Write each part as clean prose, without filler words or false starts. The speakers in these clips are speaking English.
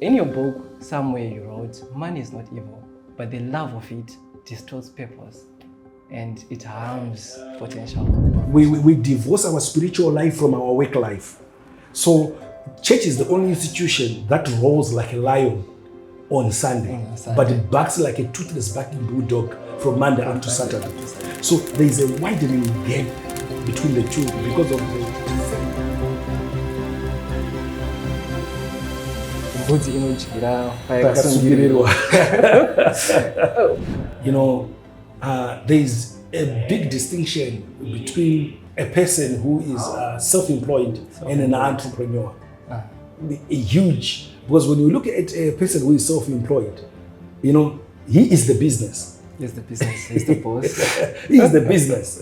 In your book, somewhere you wrote, money is not evil, but the love of it distorts purpose and it harms potential. We divorce our spiritual life from our work life. So church is the only institution that roars like a lion on Sunday, but it barks like a toothless barking bulldog from Monday up to Saturday. So there is a widening gap between the two because of the there is a big distinction between a person who is self-employed and an entrepreneur. Huge, because when you look at a person who is self-employed, he is the business. He's the business, he's the boss. He is the business.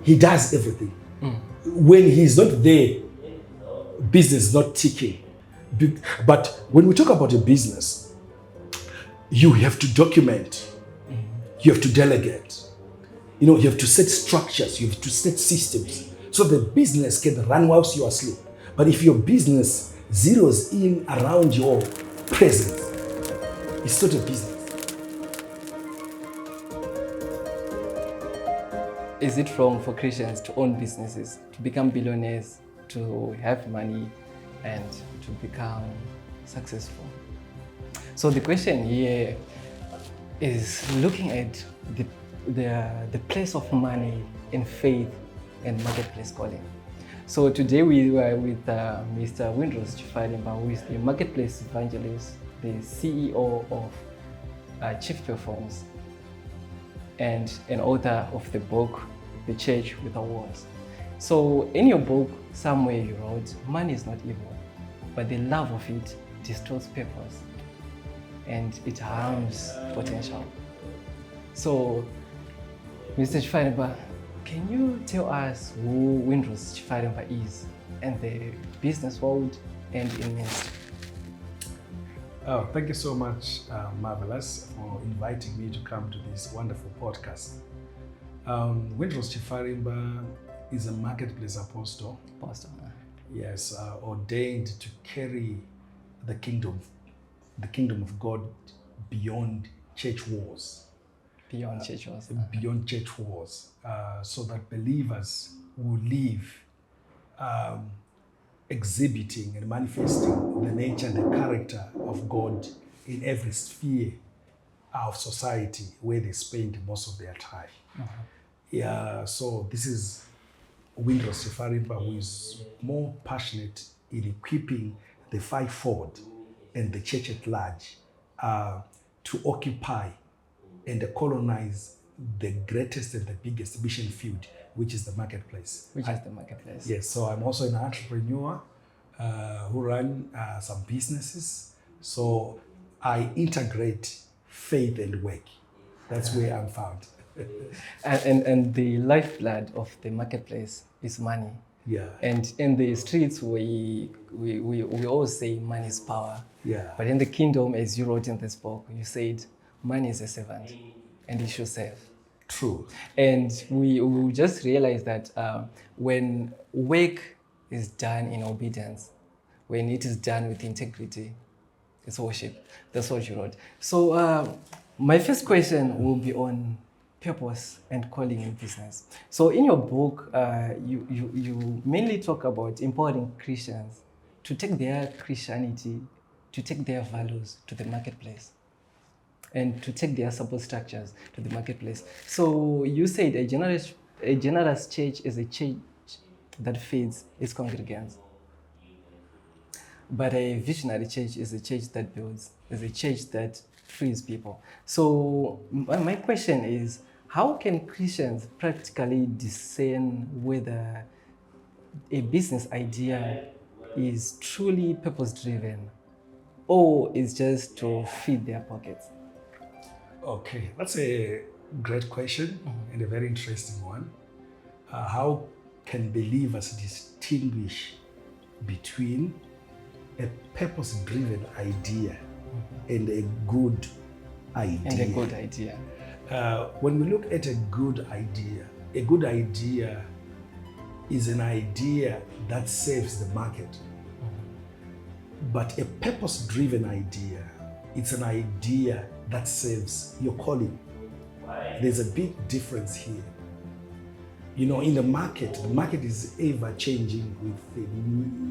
He does everything. When he's not there, business is not ticking. But when we talk about a business, you have to document, you have to delegate, you have to set structures, you have to set systems, so the business can run whilst you are asleep. But if your business zeroes in around your presence, it's not a business. Is it wrong for Christians to own businesses, to become billionaires, to have money, and to become successful? So the question here is looking at the place of money in faith and marketplace calling. So today we were with Mr. Windrose Chifarimba, who is the marketplace evangelist, the CEO of Chief Performs, and an author of the book, The Church with Awards. So in your book, somewhere you wrote, money is not evil, but the love of it distorts purpose and it harms potential. So, Mr. Chifarimba, can you tell us who Windrose Chifarimba is in the business world and in ministry? Oh, thank you so much, Marvelous, for inviting me to come to this wonderful podcast. Windrose Chifarimba is a marketplace apostle. Yes, ordained to carry the kingdom of God beyond church walls. Beyond church walls. Beyond church walls, so that believers will live exhibiting and manifesting the nature and the character of God in every sphere of society where they spend most of their time. So this is Windrose Chifarimba, who is more passionate in equipping the fivefold and the church at large to occupy and colonize the greatest and the biggest mission field, which is the marketplace. Yes, so I'm also an entrepreneur who run some businesses. So I integrate faith and work. That's where I'm found. And the lifeblood of the marketplace is money. Yeah. And in the streets, we always say money is power. Yeah. But in the kingdom, as you wrote in this book, you said money is a servant and it should serve. True. And we just realized that when work is done in obedience, when it is done with integrity, it's worship. That's what you wrote. So my first question will be on purpose and calling in business. So in your book, you mainly talk about empowering Christians to take their Christianity, to take their values to the marketplace, and to take their support structures to the marketplace. So you said a generous church is a church that feeds its congregants, but a visionary church is a church that builds, is a church that frees people. So my question is, how can Christians practically discern whether a business idea is truly purpose-driven or is just to feed their pockets? Okay, that's a great question and a very interesting one. How can believers distinguish between a purpose-driven idea and a good idea? When we look at a good idea is an idea that serves the market. But a purpose-driven idea, it's an idea that serves your calling. There's a big difference here. You know, in the market is ever changing with the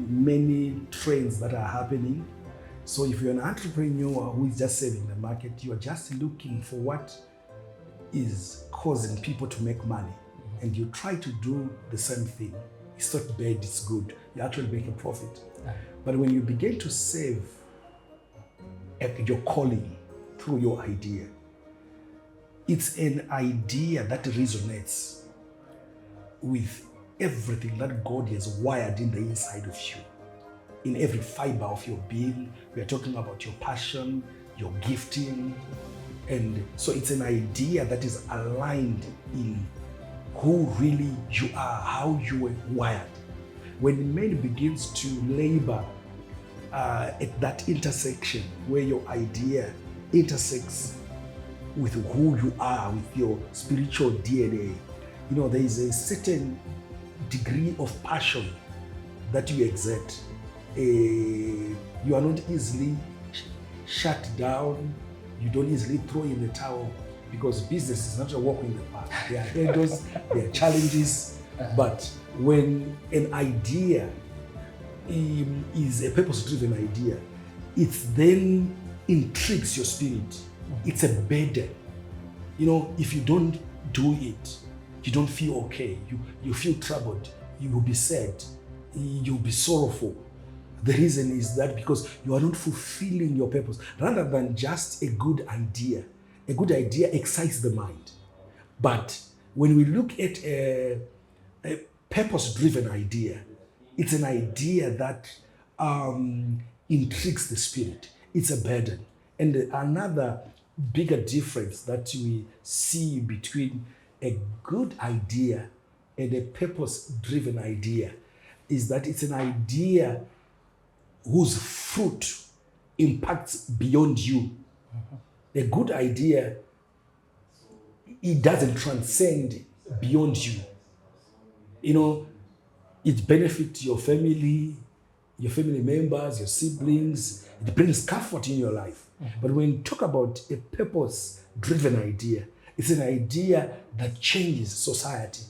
many trends that are happening. So if you're an entrepreneur who is just serving the market, you are just looking for what is causing people to make money. And you try to do the same thing. It's not bad, it's good. You actually make a profit. But when you begin to serve your calling through your idea, it's an idea that resonates with everything that God has wired in the inside of you. In every fiber of your being, we are talking about your passion, your gifting. And so it's an idea that is aligned in who really you are, how you were wired. When man begins to labor at that intersection where your idea intersects with who you are, with your spiritual DNA, you know, there is a certain degree of passion that you exert. You are not easily shut down. You don't easily throw in the towel, because business is not a walk in the park. There are hurdles, there are challenges, but when an idea is a purpose-driven idea, it then intrigues your spirit. It's a burden. You know, if you don't do it, you don't feel okay. You feel troubled. You will be sad. You'll be sorrowful. The reason is that because you are not fulfilling your purpose. Rather than just a good idea excites the mind. But when we look at a purpose-driven idea, it's an idea that intrigues the spirit. It's a burden. And another bigger difference that we see between a good idea and a purpose-driven idea is that it's an idea whose fruit impacts beyond you. A good idea, it doesn't transcend beyond you. You know, it benefits your family members, your siblings. It brings comfort in your life. But when you talk about a purpose-driven idea, it's an idea that changes society,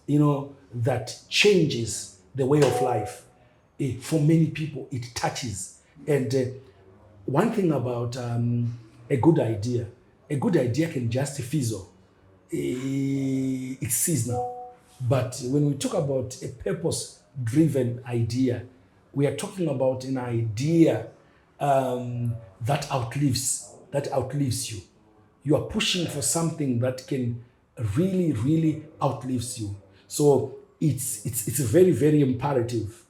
you know, that changes the way of life. For many people, it touches. And one thing about a good idea can just fizzle. It's seasonal. But when we talk about a purpose-driven idea, we are talking about an idea that outlives you. You are pushing for something that can really, really outlives you. So it's very, very imperative,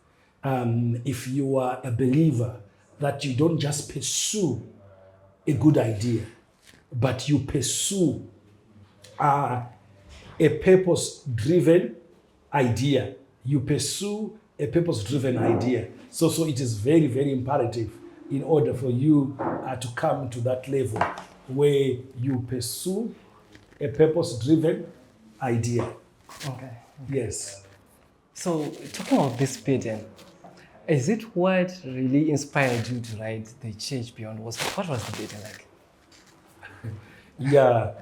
if you are a believer, that you don't just pursue a good idea, but you pursue a purpose-driven idea. You pursue a purpose-driven idea. So it is very, very imperative in order for you to come to that level where you pursue a purpose-driven idea. Okay. Yes. So talking about this burden, is it what really inspired you to write The Church Beyond Walls? What was the burden like? Yeah.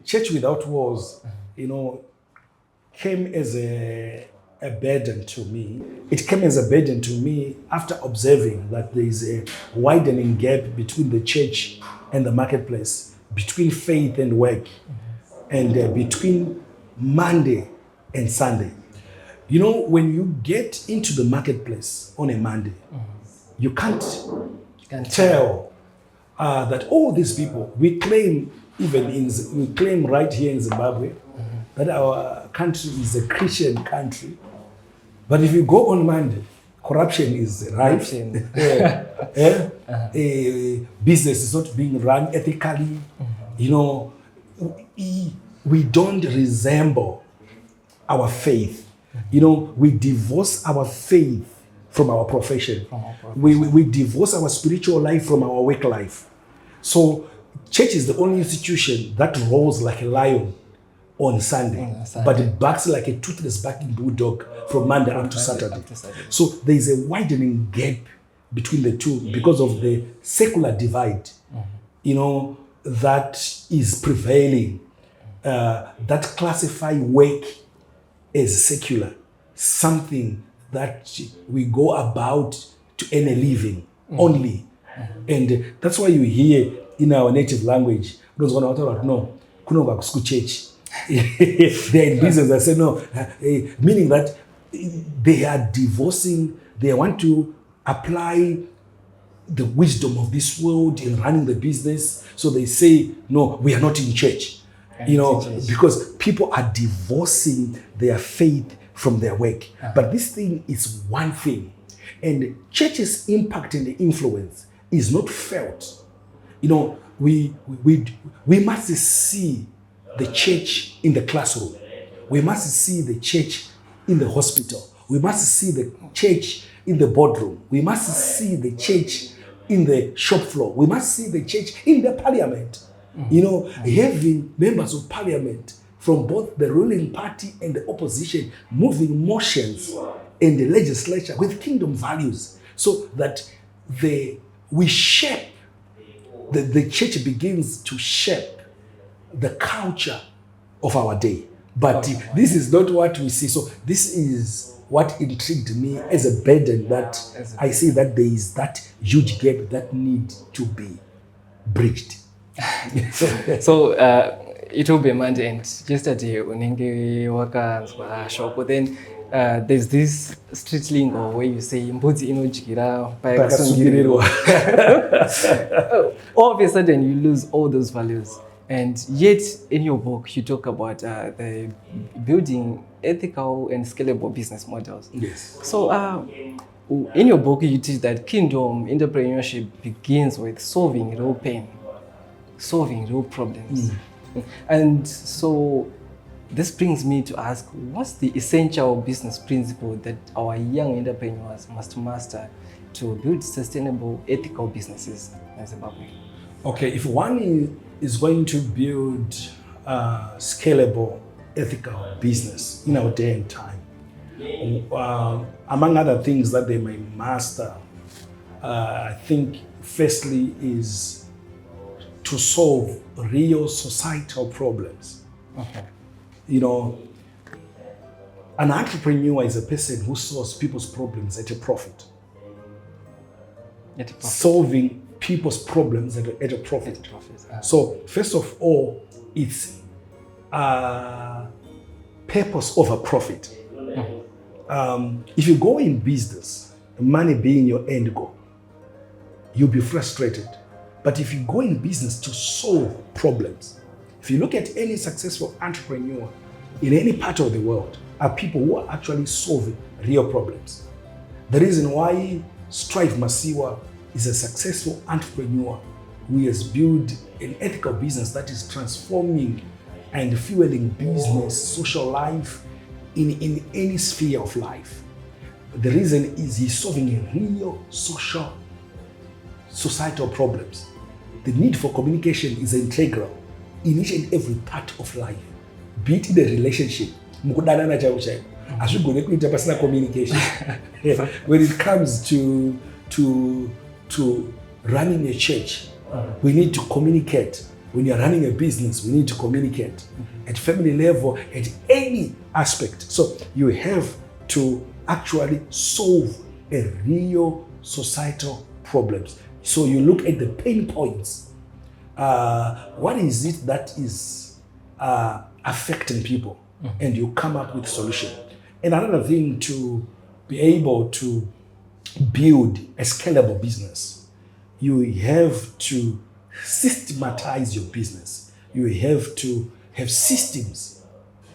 Church Without Walls, you know, came as a burden to me. It came as a burden to me after observing that there is a widening gap between the church and the marketplace, between faith and work, and between Monday and Sunday. You know, when you get into the marketplace on a Monday, you can't tell that all these people, we claim right here in Zimbabwe that our country is a Christian country. But if you go on Monday, corruption is rife. Business is not being run ethically. You know, we don't resemble our faith. You know, we divorce our faith from our profession. We divorce our spiritual life from our work life. So church is the only institution that roars like a lion on Sunday, but it barks like a toothless barking bulldog from Monday up to Saturday. So there is a widening gap between the two because of the secular divide, that is prevailing, that classify work as secular, something that we go about to earn a living only. And that's why you hear in our native language, no, church. They're in business. I say no, meaning that they are divorcing. They want to apply the wisdom of this world in running the business. So they say, no, we are not in church. Because people are divorcing their faith from their work. But this thing is one thing. And church's impact and the influence is not felt. We must see the church in the classroom. We must see the church in the hospital. We must see the church in the boardroom. We must see the church in the shop floor. We must see the church in the parliament. Having members of parliament from both the ruling party and the opposition moving motions in the legislature with kingdom values, so that we shape, the church begins to shape the culture of our day. But this is not what we see. So this is what intrigued me as a burden, that I see that there is that huge gap that need to be bridged. So it will be Monday, and yesterday unenge wakanzwa shoko, then there's this street lingo where you say mbudzi inojikira payakasungirirwa. All of a sudden you lose all those values. And yet, in your book, you talk about the building ethical and scalable business models. Yes. So, in your book, you teach that kingdom entrepreneurship begins with solving real pain, solving real problems. And so, this brings me to ask, what's the essential business principle that our young entrepreneurs must master to build sustainable, ethical businesses in Zimbabwe? Okay, if one is going to build a scalable, ethical business in our day and time, among other things that they may master, I think firstly is to solve real societal problems. Okay. An entrepreneur is a person who solves people's problems at a profit. Solving people's problems at a profit. So first of all, it's purpose over profit. If you go in business, money being your end goal, you'll be frustrated. But if you go in business to solve problems, if you look at any successful entrepreneur in any part of the world, are people who are actually solving real problems. The reason why Strive Masiwa is a successful entrepreneur who has built an ethical business that is transforming and fueling business, social life in any sphere of life. The reason is he's solving real social, societal problems. The need for communication is integral in each and every part of life, be it in a relationship. Communication. When it comes to running a church, we need to communicate. When you're running a business, we need to communicate. At family level, at any aspect. So you have to actually solve a real societal problems. So you look at the pain points. What is it that is affecting people? And you come up with a solution. And another thing, to be able to build a scalable business, you have to systematize your business. You have to have systems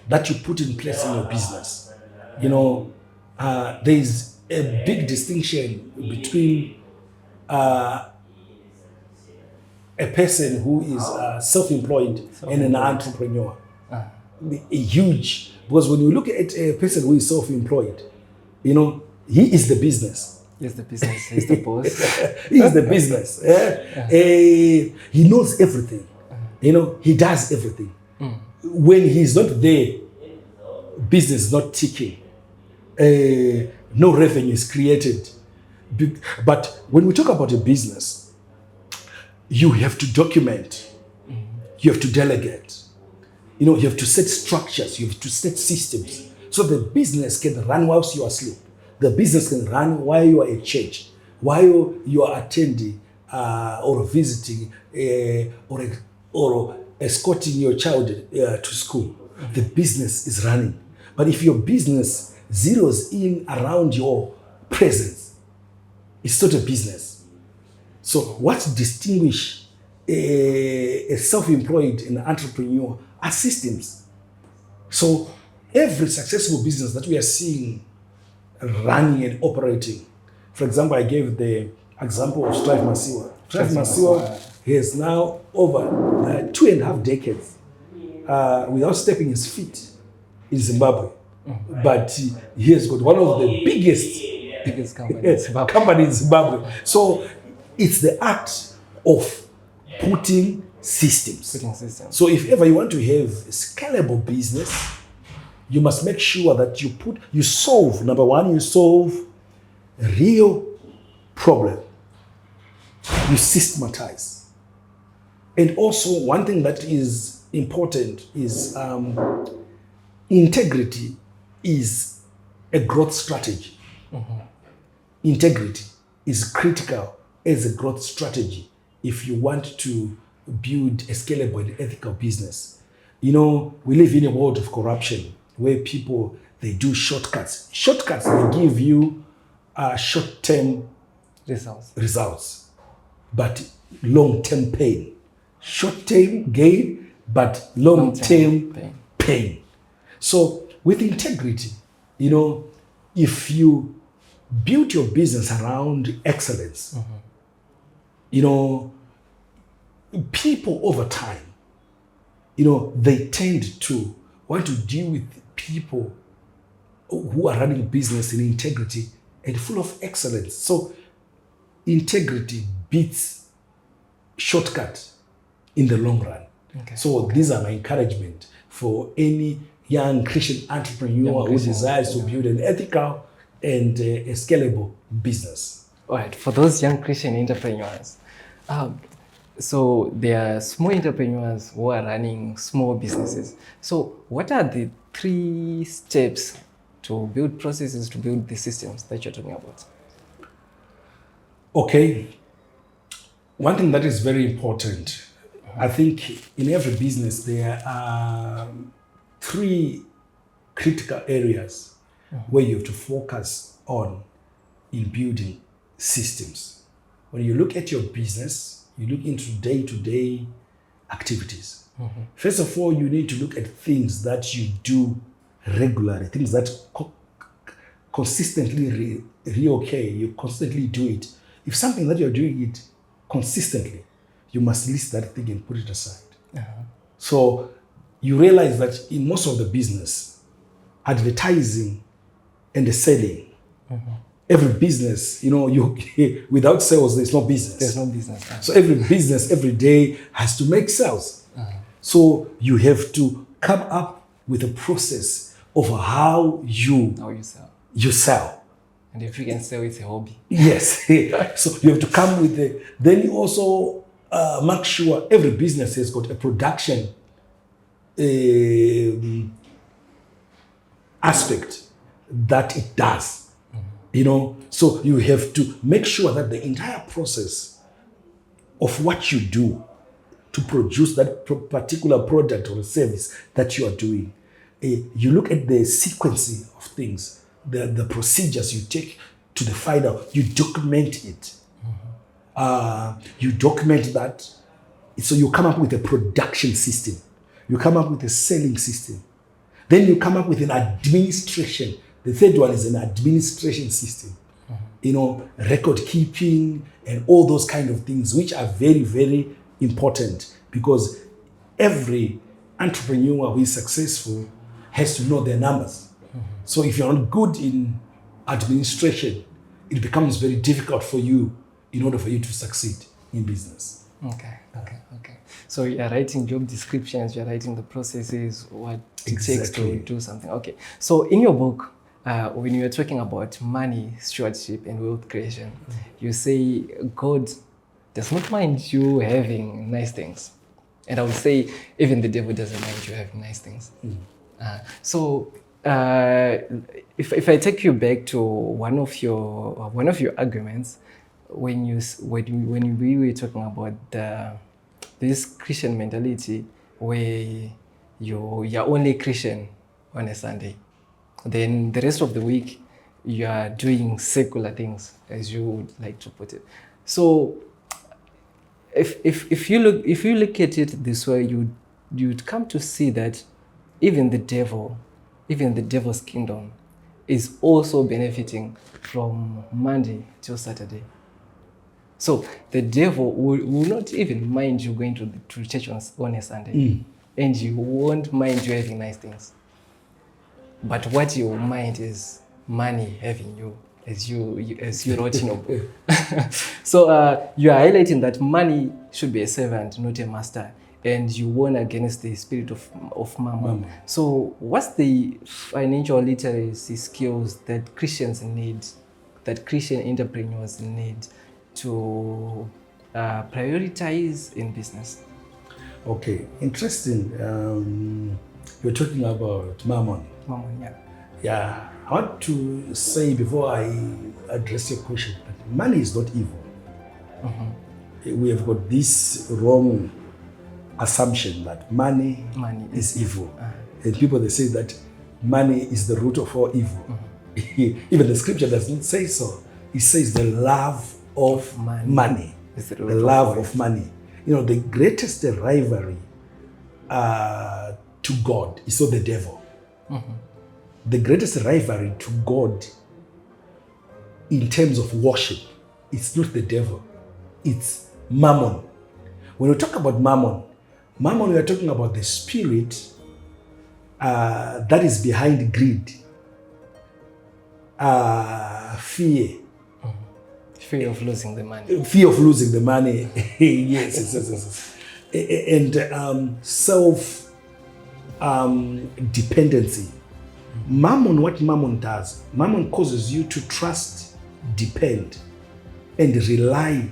that you put in place in your business. There's a big distinction between a person who is self-employed and an entrepreneur. A huge, because when you look at a person who is self-employed, he is the business. He's the business, he's the boss. He is the business. He knows everything. He does everything. When he's not there, business is not ticking. No revenue is created. But when we talk about a business, you have to document, you have to delegate, you have to set structures, you have to set systems. So the business can run whilst you are asleep. The business can run while you are at church, while you are attending or visiting or escorting your child to school. The business is running. But if your business zeroes in around your presence, it's not a business. So what distinguishes a self-employed and entrepreneur are systems. So every successful business that we are seeing running and operating, for example, I gave the example of Strive Masiwa. Strive Masiwa has now over 2.5 decades without stepping his feet in Zimbabwe. But he has got one of the biggest company in Zimbabwe. So it's the act of putting systems. So if ever you want to have a scalable business, you must make sure that you solve a real problem. You systematize. And also one thing that is important is integrity is a growth strategy. Integrity is critical as a growth strategy if you want to build a scalable and ethical business. We live in a world of corruption where people, they do shortcuts. Shortcuts, they give you short-term results, but long-term pain. Short-term gain, but long-term pain. So with integrity, if you build your business around excellence, people over time, they tend to want to deal with people who are running a business in integrity and full of excellence. So integrity beats shortcut in the long run. So these are my encouragement for any young Christian entrepreneur who desires to build an ethical and a scalable business. All right, for those young Christian entrepreneurs, so there are small entrepreneurs who are running small businesses. So what are the 3 steps to build processes, to build the systems that you're talking about? Okay. One thing that is very important, I think in every business there are 3 critical areas where you have to focus on in building systems. When you look at your business, you look into day-to-day activities. First of all, you need to look at things that you do regularly, things that consistently reoccur. You constantly do it. If something that you're doing it consistently, you must list that thing and put it aside. So you realize that in most of the business, advertising and the selling, every business, without sales, there's no business. There's no business. So every business, every day has to make sales. So you have to come up with a process of how you sell. And if you can sell, it's a hobby. Yes. So you have to come with then you also make sure every business has got a production aspect that it does. So you have to make sure that the entire process of what you do to produce that particular product or service that you are doing, you look at the sequencing of things, the procedures you take to the final, you document it. You document that. So you come up with a production system. You come up with a selling system. Then you come up with an administration. The third one is an administration system. Record keeping and all those kind of things, which are very, very important because every entrepreneur who is successful has to know their numbers. So if you're not good in administration, it becomes very difficult for you in order for you to succeed in business. Okay. So you're writing job descriptions, you're writing the processes, what it takes to do something. Okay. So in your book, when you're talking about money, stewardship, and wealth creation, you say God does not mind you having nice things. And I would say even the devil doesn't mind you having nice things. If I take you back to one of your arguments, when we were talking about this Christian mentality where you're only Christian on a Sunday, then the rest of the week you are doing secular things, as you would like to put it. So if you look at it this way, you'd come to see that even the devil's kingdom is also benefiting from Monday till Saturday. So the devil will not even mind you going to church on a Sunday, and you won't mind you having nice things. But what you will mind is money having you, as you wrote in your book. So you are highlighting that money should be a servant, not a master, and you warn against the spirit of mammon. So what's the financial literacy skills that Christians need, that Christian entrepreneurs need to prioritize in business? Okay, interesting. You're talking about mammon. Mammon, yeah. Yeah, I want to say before I address your question that money is not evil. We have got this wrong assumption that money is evil. And people, they say that money is the root of all evil. Even the scripture doesn't say so. It says the love of money. The love of money. You know, the greatest rivalry to God is not the devil. The greatest rivalry to God in terms of worship, it's not the devil, it's mammon. When we talk about mammon, we are talking about the spirit that is behind greed, fear. Fear of losing the money. Fear of losing the money. yes. And self dependency. Mammon, what mammon does, mammon causes you to trust, depend, and rely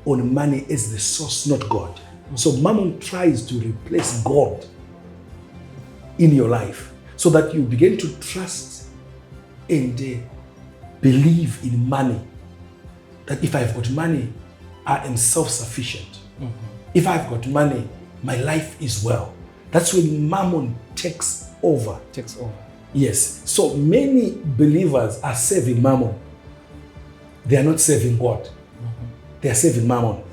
on money as the source, not God. So mammon tries to replace God in your life so that you begin to trust and believe in money. That if I've got money, I am self-sufficient. If I've got money, my life is well. That's when mammon takes over. Yes. So many believers are serving mammon. They are not serving God. They are serving mammon.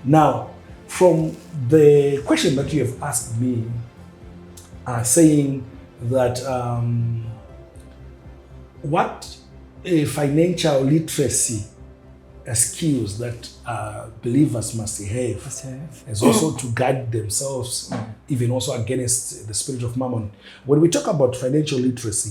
Now, from the question that you have asked me, saying that what financial literacy skills that believers must have as also to guard themselves, even also against the spirit of mammon. When we talk about financial literacy,